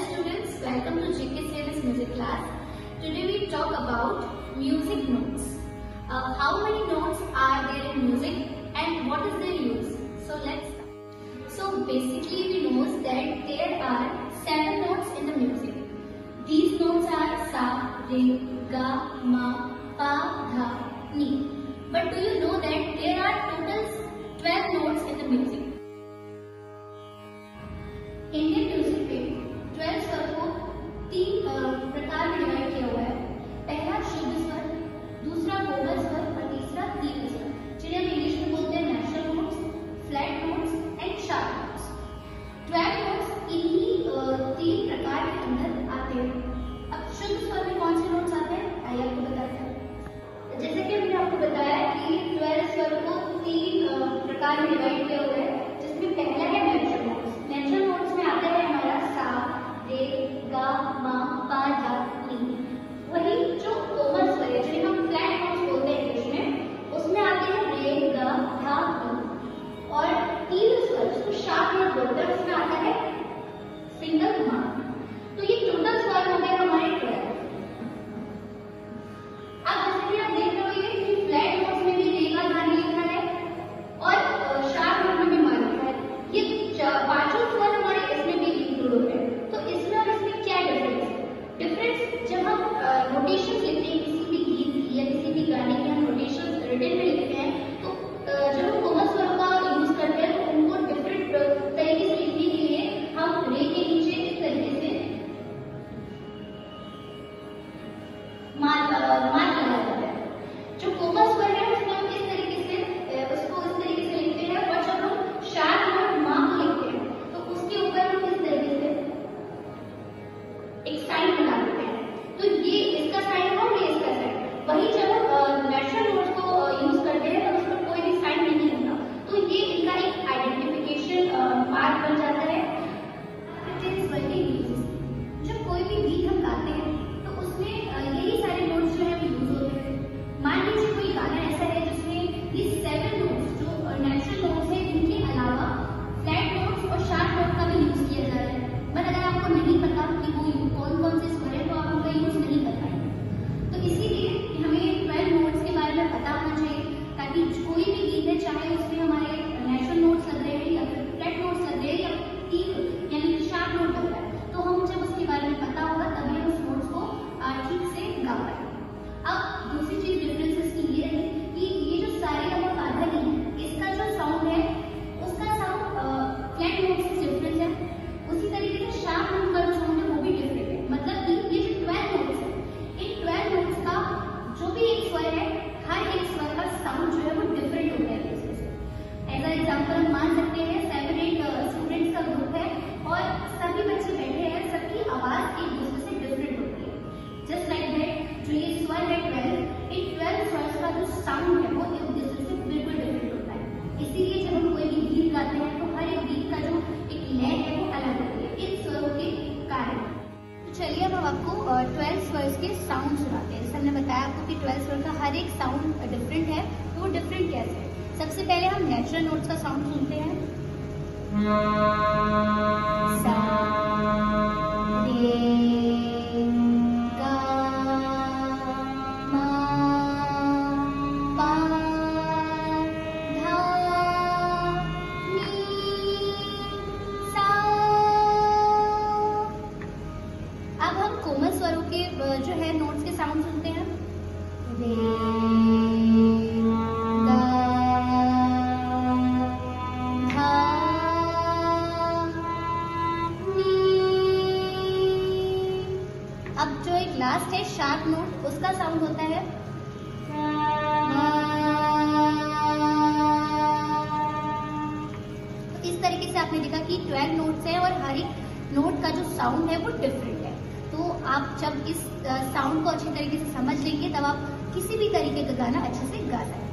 students, welcome to GK Syllabus Music class. Today we talk about music notes. How many notes are there in music and what is their use? So let's start. So basically we know that there are 7 notes in the music. These notes are sa, re, ga, ma, pa, dha, ni. But do you know that there are total 12 notes in the music? Indian music में 12 स्वर को 3 प्रकार में divide किया हुआ है। पहला शुद्ध स्वर, दूसरा कोमल स्वर और तीसरा तीव्र स्वर, जिन्हें हम इंग्लिश में बोलते हैं natural notes, flat notes and sharp notes. 12 notes इन्हीं 3 प्रकार के अंदर आते हैं। अब शुद्ध स्वर में कौन से नोट्स आते हैं आइए आपको बताते हैं। जैसे कि मैंने आपको बताया कि 12 स्वर को 3 प्रकार में डिवाइड किया हुआ है, जिसमें पहला है नेचुरल नोट्स। नेचुरल नोट्स में आता है हमारा सा, रे, गा, मा, पा, धा, नी। वही जो कोमल स्वर है, जिन्हें हम फ्लैट नोट्स बोलते हैं इंग्लिश में, उसमें आते हैं रे, गा, धा, नी। और तीव्र स्वर जिसको शार्प नोट बोलते हैं, उसमें आता है सिंगल मा। तो ये टोटल स्वर हो गए हमारे 12। अब जैसे कि आप देख रहे हो कि फ्लैट नोट्स में भी रे, गा, धा, नी लिखा है और शार्प नोट में भी मा लिखा है। ये पांचों स्वर हमारे इसमें भी इंक्लूड होते हैं। तो इसमें और इसमें क्या डिफरेंस है? डिफरेंस जब हम नोटेशन लिखते हैं किसी भी गीत की या किसी भी गाने की, हम नोटेशन रिटन में लिखते हैं, तो जब हम कोमल स्वर का यूज करते हैं तो उनको डिफरेंट तरीके से लिखने के लिए हम रे के नीचे इस तरीके से मान लगा देते हैं। जो कोमल स्वर है उसको हम इस तरीके से लिखते हैं, और जब हम शार्प नोट मा को लिखते हैं तो उसके ऊपर हम इस तरीके से एक साइन बना देते हैं। तो ये इसका साइन और ये इसका साइन। वही जब हम नेचुरल नोट्स को यूज करते हैं तो उसमें कोई भी साइन नहीं होता, तो ये इनका एक आइडेंटिफिकेशन पार्ट बन जाता है। जब कोई भी गीत हम गाते हैं तो उसमें यही सारे नोट्स जो है यूज होते हैं। मान लीजिए कोई गाना ऐसा है जिसमें ये 7 नोट्स जो नेचुरल नोट्स है, इनके अलावा फ्लैट नोट्स और शार्प नोट का भी यूज किया जा रहा है। बट अगर आपको नहीं पता कि वो कौन कौन से स्वर है तो आप उनका यूज नहीं कर पाएंगे। तो इसीलिए हमें 12 नोट्स के बारे में पता होना चाहिए, ताकि कोई भी गीत है चाहे उसमें हमारे नेचुरल नोट्स लग रहे हैं या फिर फ्लैट नोट्स लग रहे हैं या तीव्र यानी कि शार्प नोट लग रहा है, तो हम जब उसके बारे में पता होगा तभी हम उस नोट्स को ठीक से गा पाएंगे। अब दूसरी चीज डिफरेंसेस की ये रही कि ये जो सारे और आधा नहीं है, इसका जो साउंड है उसका साउंड फ्लैट नोट से डिफरेंट है। उसी तरीके से शार्प नोट का जो साउंड है वो भी डिफरेंट है। मतलब कि ये जो 12 नोट्स है, इन 12 नोट्स का जो भी एक स्वर है, हर एक स्वर का साउंड जो है वो डिफरेंट होता है एक दूसरे से। एज एग्जाम्पल हम मान सकते हैं 7-8 स्टूडेंट्स का ग्रुप है और सभी बच्चे बैठे हैं, सबकी आवाज एक दूसरे से डिफरेंट होती है। जस्ट लाइक दैट जो ये स्वर है 12, इन 12 स्वर्स का जो साउंड है वो एक दूसरे से बिल्कुल डिफरेंट होता है। इसीलिए जब हम कोई भी गीत गाते हैं तो हर एक गीत का जो एक लय है वो अलग होती है इन स्वरों के कारण। तो चलिए अब हम आपको 12 स्वर्स के साउंड सुनाते हैं। जैसे हमने बताया आपको कि 12 स्वर का हर एक साउंड डिफरेंट है, तो वो डिफरेंट कैसे है? सबसे पहले हम नेचुरल नोट्स का साउंड सुनते हैं। सा, रे, गा, मा, पा, धा, नी, सा। अब हम कोमल स्वरों के जो है नोट्स के साउंड सुनते हैं। रे, गा, धा, नी। अब जो एक लास्ट है शार्प नोट, उसका साउंड होता है तो इस तरीके से आपने देखा कि 12 नोट्स हैं और हर एक नोट का जो साउंड है वो डिफरेंट है। तो आप जब इस साउंड को अच्छे तरीके से समझ लेंगे तब आप किसी भी तरीके का गाना अच्छे से गा सकते हैं।